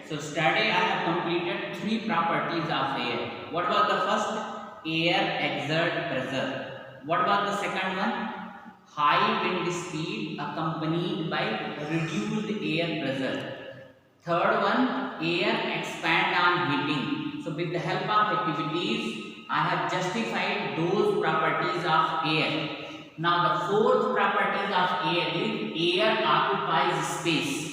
So today I have completed three properties of air. What was the first? Air exert pressure. What was the second one? High wind speed accompanied by reduced air pressure. Third one, air expand on heating. So with the help of activities, I have justified those properties of air. Now the fourth properties of air is air occupies space.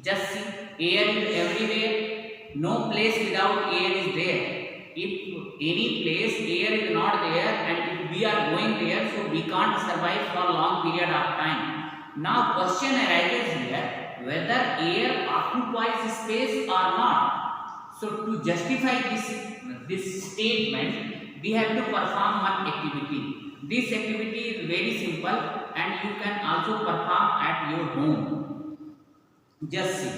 Just see, air is everywhere. No place without air is there. If any place air is not there and if we are going there, so we can't survive for a long period of time. Now question arises here whether air occupies space or not. So to justify this statement, we have to perform one activity. This activity is very simple and you can also perform at your home. Just see,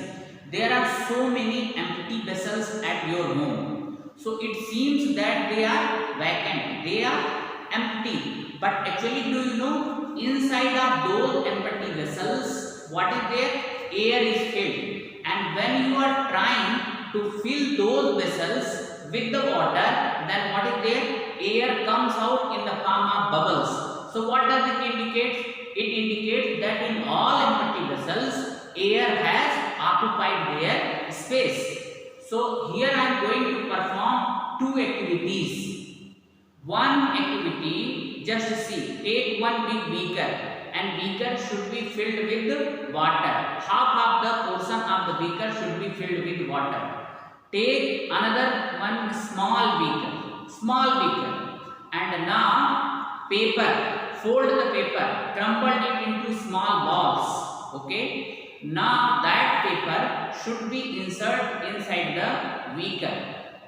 there are so many empty vessels at your home. So it seems that they are vacant, they are empty. But actually, do you know, inside of those empty vessels, what is there? Air is filled. And when you are trying to fill those vessels with the water, then what is there? Air comes out in the form of bubbles. So what does it indicate? It indicates that in all empty vessels, air has occupied their space. So here I am going to perform two activities. One activity, just see, take one big beaker and beaker should be filled with water. Half of the portion of the beaker should be filled with water. Take another one small beaker and now paper, fold the paper, crumble it into small balls. Okay. Now that paper should be inserted inside the beaker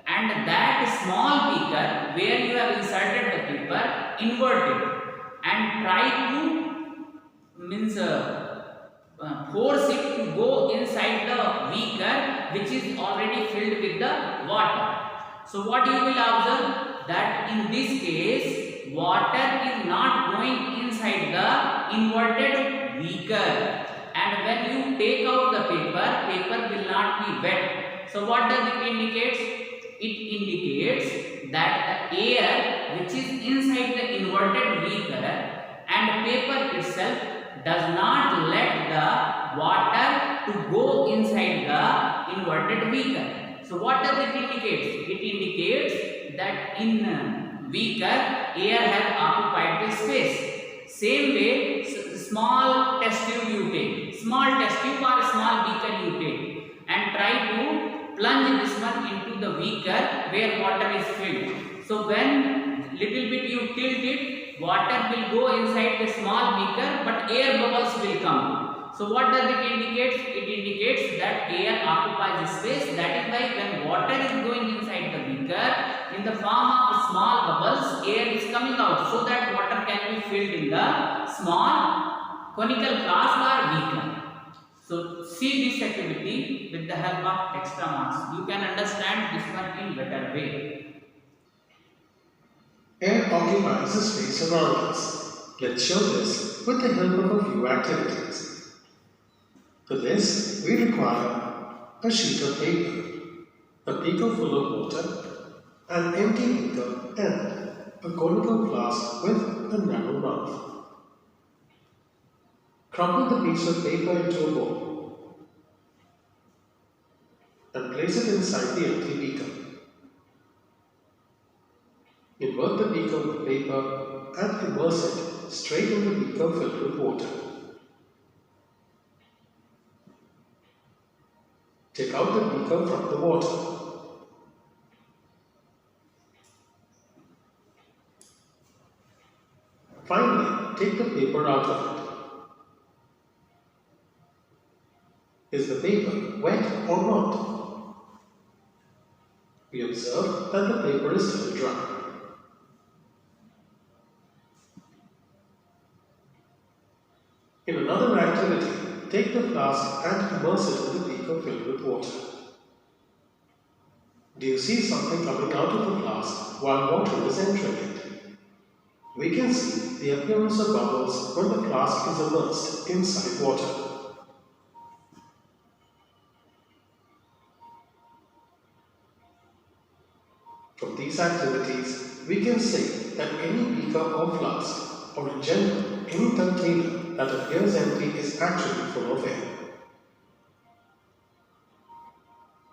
and that small beaker where you have inserted the paper, invert it and try to force it to go inside the beaker which is already filled with the water. So what you will observe that in this case water is not going inside the inverted beaker. And when you take out the paper will not be wet. So what does it indicate? It indicates that the air which is inside the inverted beaker and paper itself does not let the water to go inside the inverted beaker. So what does it indicate? It indicates that in beaker air has occupied the space. Same way, small test tube you take, small test tube or small beaker you take and try to plunge this one into the beaker where water is filled. So when little bit you tilt it, water will go inside the small beaker but air bubbles will come. So what does it indicate? It indicates that air occupies space. That is why when water is going inside the beaker, in the form of small bubbles, air is coming out so that water can be filled in the small conical flask or beaker. So see this activity with the help of extra marks. You can understand this one in better way. Air occupies the space around us. Let's show this with the help of a few activities. For this, we require a sheet of paper, a beaker full of water, an empty beaker and a conical flask with a narrow mouth. Crumple the piece of paper into a ball and place it inside the empty beaker. Invert the beaker with paper and immerse it straight in the beaker filled with water. Take out the beaker from the water. Finally, take the paper out of it. Is the paper wet or not? We observe that the paper is still dry. In another activity, take the flask and immerse it in the beaker filled with water. Do you see something coming out of the flask while water is entering it? We can see the appearance of bubbles when the flask is immersed inside water. From these activities, we can say that any beaker or flask, or in general, any container that appears empty is actually full of air.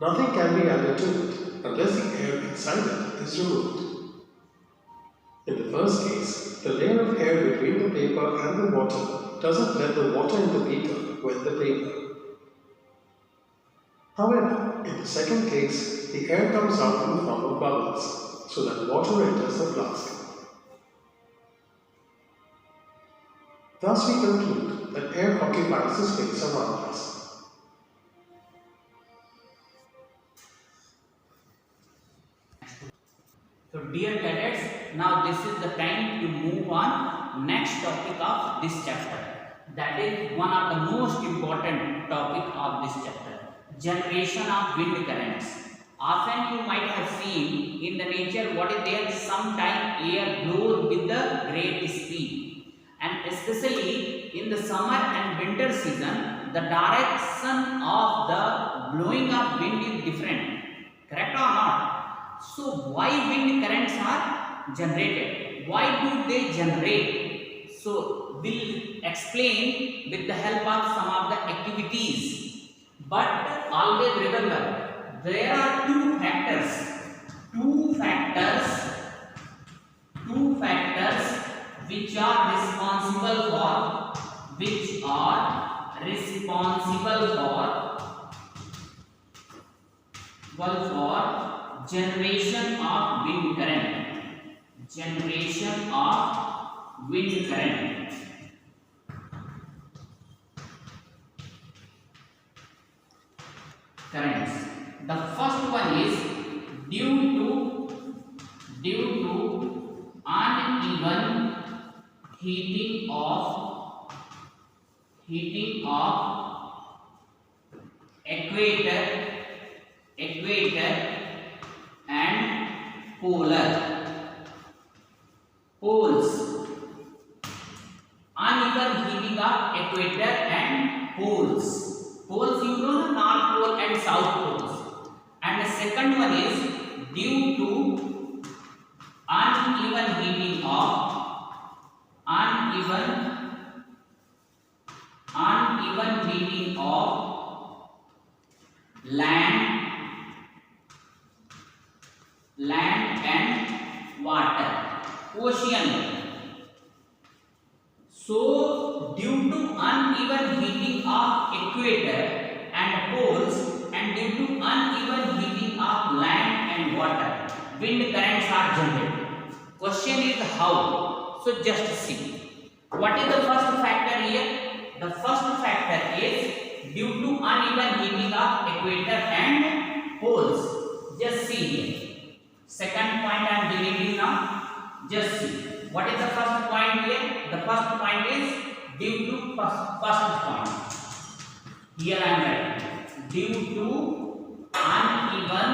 Nothing can be added to it unless the air inside it is removed. In the first case, the layer of air between the paper and the water doesn't let the water in the beaker wet the paper. However, in the second case, the air comes out in the form of bubbles, so that water enters the flask. Thus we conclude that air occupies the space around us. So dear cadets, now this is the time to move on next topic of this chapter. That is one of the most important topic of this chapter, generation of wind currents. Often you might have seen in the nature what is there, sometime air blows with the great speed, and especially in the summer and winter season the direction of the blowing of wind is different, correct or not? So why wind currents are generated? Why do they generate? So we'll explain with the help of some of the activities. But always remember, there are two factors which are responsible for generation of wind current. Currents. The first one is due to uneven heating of equator and poles. Uneven heating of equator and poles. Poles, you know, North Pole and South Poles. And the second one is due to uneven heating of land and water, ocean. So due to uneven heating of equator and poles, and due to uneven heating of land and water, wind currents are generated. Question is how? So just see. What is the first factor here? The first factor is due to uneven heating of equator and poles. Just see here. Second point I am deleting now. Just see. What is the first point here? The first point is due to first point. Here I am writing. Due to uneven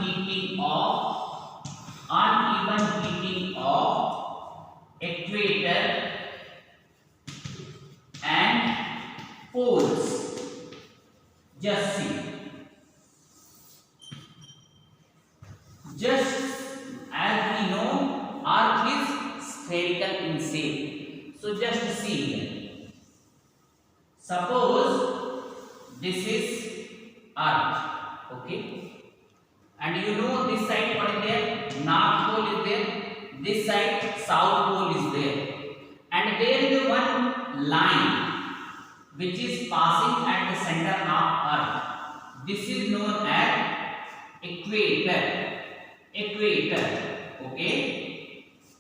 heating of equator and poles. Just see. Just as we know, Earth is spherical in shape. So just see here. Suppose this is Earth, okay? And you know this side what is there? North Pole is there. This side South Pole is there. And there is one line which is passing at the center of Earth. This is known as equator. Okay?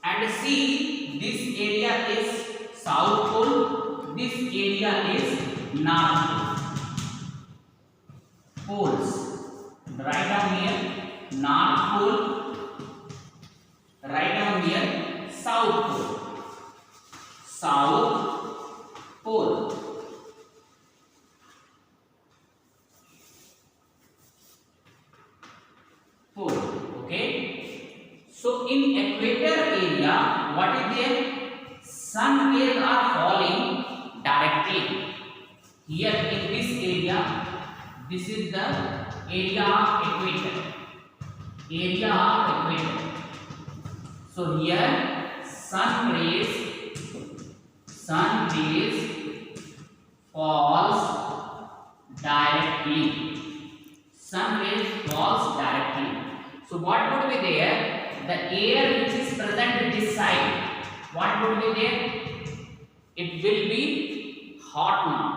And see, this area is South Pole, this area is North Pole. Poles. Write down here North Pole, write down here South Pole. South Pole. Okay. So in equator area, what is there? Sun rays are falling directly. Here in this area, this is the area of equator. area of equator. So here sun rays falls directly. Sun rays falls directly. So what would be there? The air which is present this side, what would be there? It will be hot now,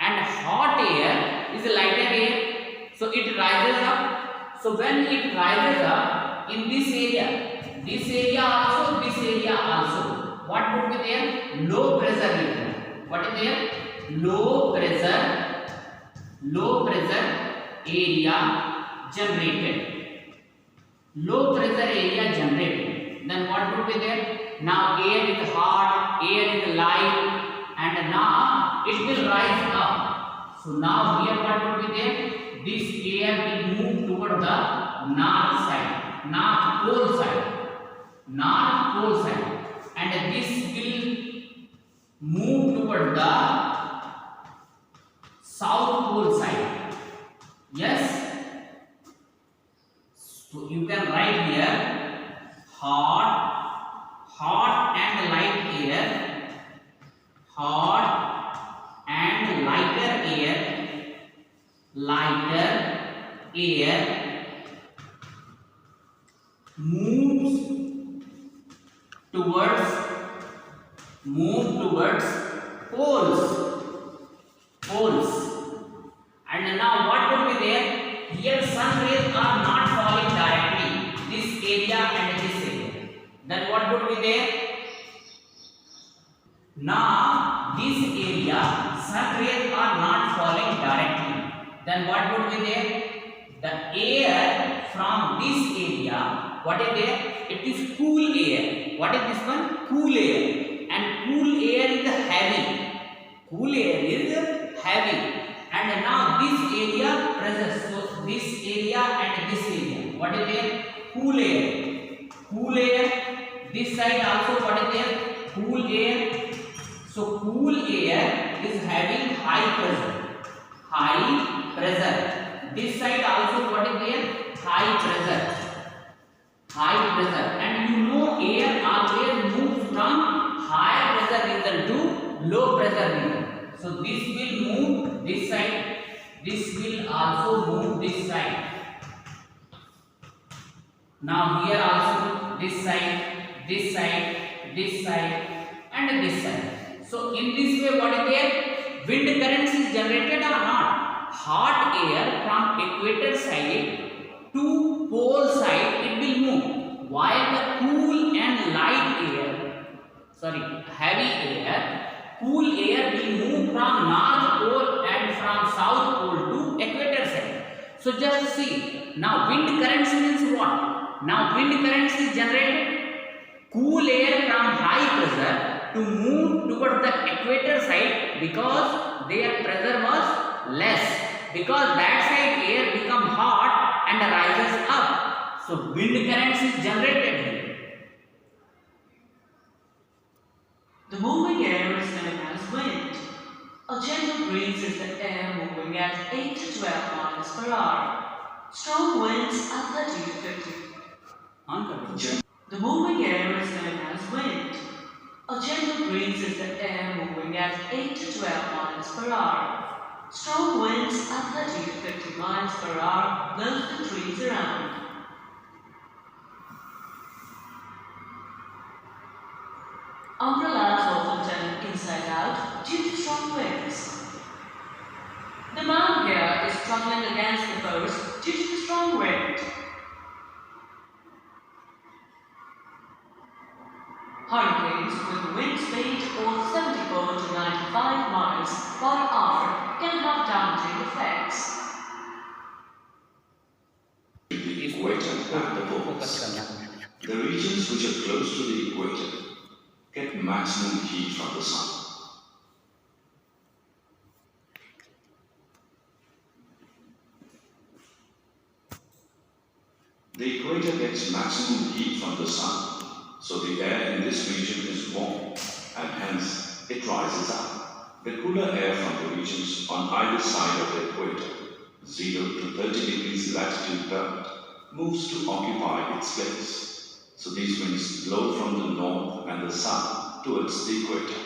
and hot air is a lighter air, so it rises up. So when it rises up in this area also, what would be there? Low pressure region. What is there? Low pressure area generated. Low pressure area generated. Then what would be there? Now air is hot, air is light, and now it will rise up. So now here what would be there? This air will move toward the north side, north pole side, and this will move toward the south pole side. Yes. So you can write here hot and light air, hot and lighter air moves towards poles. And now what would be there? Here sun rays are not falling directly, this area and this area. Then what would be there? Now this area sun rays are not falling directly. Then what would be there? The air from this area, what is there? It is cool air. What is this one? Cool air. And cool air is heavy. Cool air is heavy. And now this area presses. So this area and this area. What is there? Cool air. Cool air. This side also what is there? Cool air. So cool air is having high pressure. High pressure. This side also what is there? High pressure. High pressure. And you know air always moves from high pressure region to low pressure region. So this will move this side. This will also move this side. Now here also this side, this side, this side, and this side. So in this way, what is there? Wind currents is generated or not? Hot air from equator side to pole side it will move, while the cool and heavy air, cool air will move from north pole and from south pole to equator side. So just see, now wind currents means what? Now wind currents is generated, cool air from high pressure to move toward the equator side because their pressure was less, because that side air become hot and rises up. So wind currents is generated here. The moving air is known as wind. A gentle breeze is the air moving at 8 to 12 miles per hour. Strong winds are 30 to 50. The moving air is known as wind. A gentle breeze is the air moving at 8 to 12 miles per hour. Strong winds are 30 to 50 miles per hour blow the trees around. Umbrellas often turn inside out due to strong winds. The man here is struggling against the post due to the strong wind. Hurricanes with wind speed of 74 to 95 miles per hour can have damaging effects. The equator and the poles. The regions which are close to the equator get maximum heat from the sun. The equator gets maximum heat from the sun, so the air in this region is warm and hence it rises up. The cooler air from the regions on either side of the equator, 0 to 30 degrees latitude belt, moves to occupy its place. So these winds blow from the north and the south towards the equator.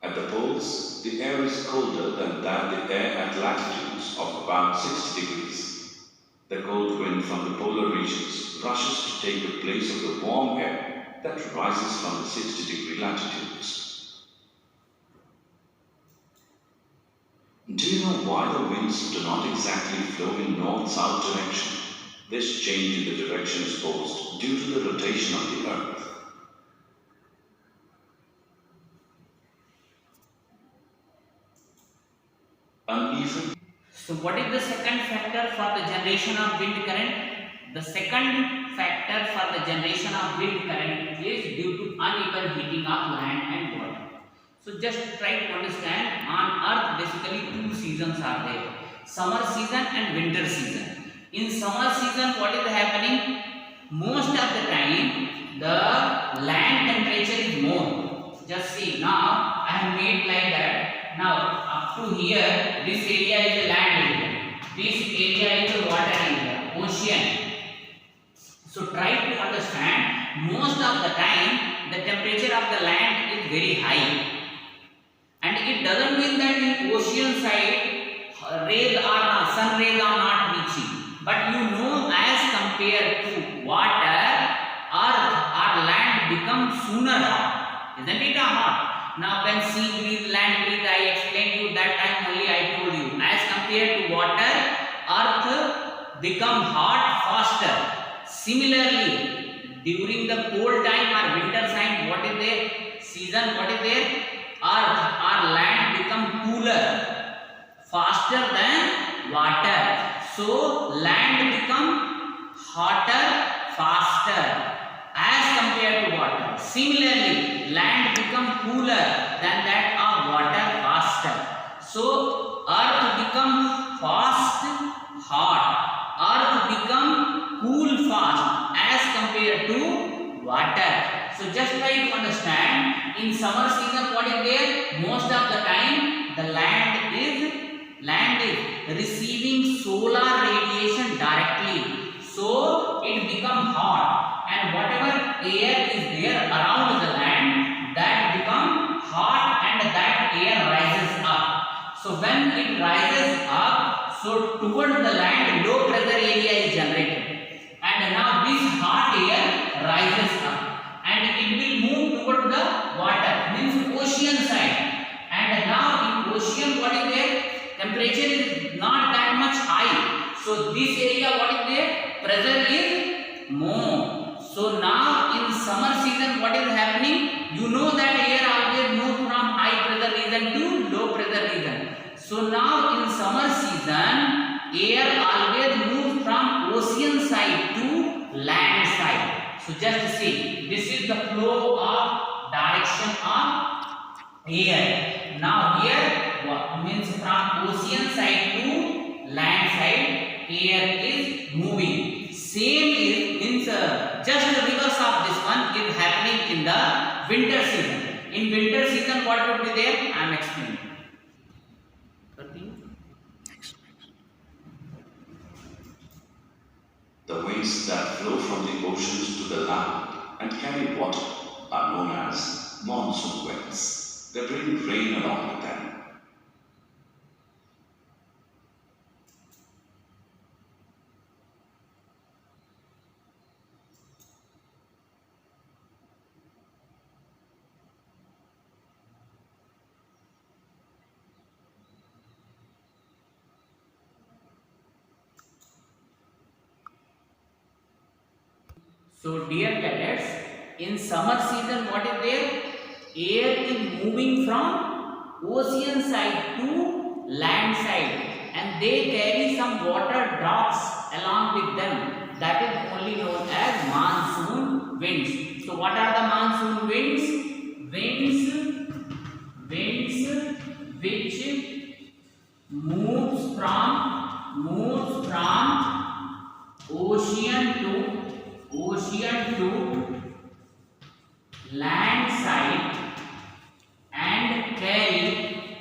At the poles, the air is colder than the air at latitudes of about 60 degrees. The cold wind from the polar regions rushes to take the place of the warm air that rises from the 60-degree latitudes. Do you know why the winds do not exactly flow in north-south direction? This change in the direction is caused due to the rotation of the earth. Uneven. So what is the second factor for the generation of wind current? The second factor for the generation of wind current is due to uneven heating of land and water. So just try to understand, on earth basically two seasons are there, summer season and winter season. In summer season what is happening? Most of the time the land temperature is more. Just see, now I have made like that. Now up to here, this area is the land area, this area is the water area, ocean. So try to understand, most of the time the temperature of the land is very high, and it doesn't mean that in ocean side rays are not, sun rays are not reaching, but you know, as compared to water, earth or land becomes sooner hot, isn't it hot? Now when sea breeze, land breeze, I explained you that time only, I told you, as compared to water, earth become hot faster. Similarly, during the cold time or winter time, what is there? Season, what is there? Earth or land become cooler faster than water. So land become hotter faster as compared to water. Similarly, land become cooler than that of water faster. So earth become fast hot, earth become cool fast as compared to water. So just try to understand, in summer season what is there? Most of the time the land is receiving solar radiation directly, so it become hot, and whatever air is there around the land, that become hot and that air rises up. So when it rises up, so towards the land low pressure area is generated, and now this hot air rises up and it will move toward the water, means ocean side, and now in ocean what is there? Temperature is not that much high, so this area what is there? Pressure is more. So now in summer season what is happening? You know that air always moves from high pressure region to low pressure region. So now in summer season air always moves from ocean side to land side. So just see, this is the flow of direction of air. Now here what means, from ocean side to land side air is moving. Same is means just the reverse of this one is happening in the winter season. In winter season what would be there? I am explaining. The winds that flow from the oceans to the land and carry water are known as monsoon winds. They bring rain along with them. So dear cadets, in summer season what is there? Air is moving from ocean side to land side, and they carry some water drops along with them. That is only known as monsoon winds. So what are the monsoon winds? Winds which moves from ocean to land side and carry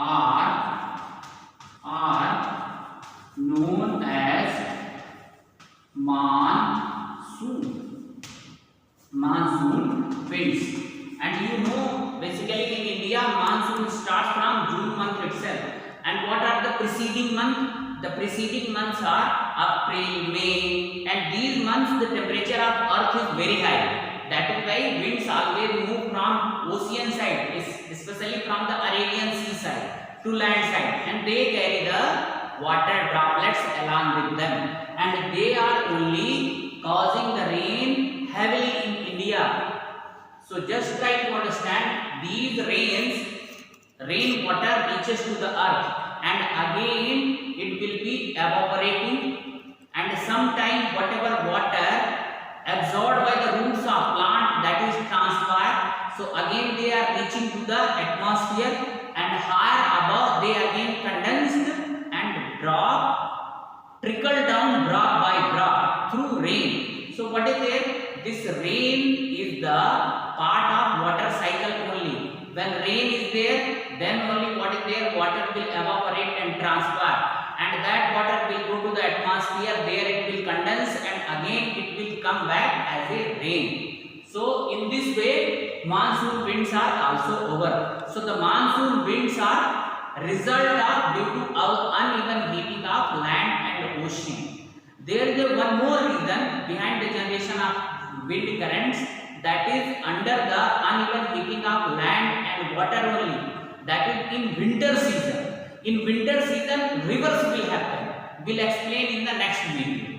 are known as monsoon. Monsoon winds. And you know, basically in India, monsoon starts from June month itself. And what are the preceding months? The preceding months are April, May, and these months the temperature of earth is very high. That is why winds always move from ocean side, especially from the Arabian Sea side to land side, and they carry the water droplets along with them, and they are only causing the rain heavily in India. So just try to understand, these rain water reaches to the earth, and again it will be evaporating, and sometime whatever water absorbed by the roots of plant, that is transferred, so again they are reaching to the atmosphere, and higher above they are again condensed and trickle down drop by drop through rain. So what is there? This rain is the part of water cycle only. When rain is there, then only what is there? Water will evaporate and transfer, and that water will go to the atmosphere. There it will condense, and again it will come back as a rain. So in this way, monsoon winds are also over. So the monsoon winds are result of due to uneven heating of land and ocean. There is one more reason behind the generation of wind currents, that is under the uneven heating of land and water only. That is in winter season. In winter season, rivers will happen. We'll explain in the next video.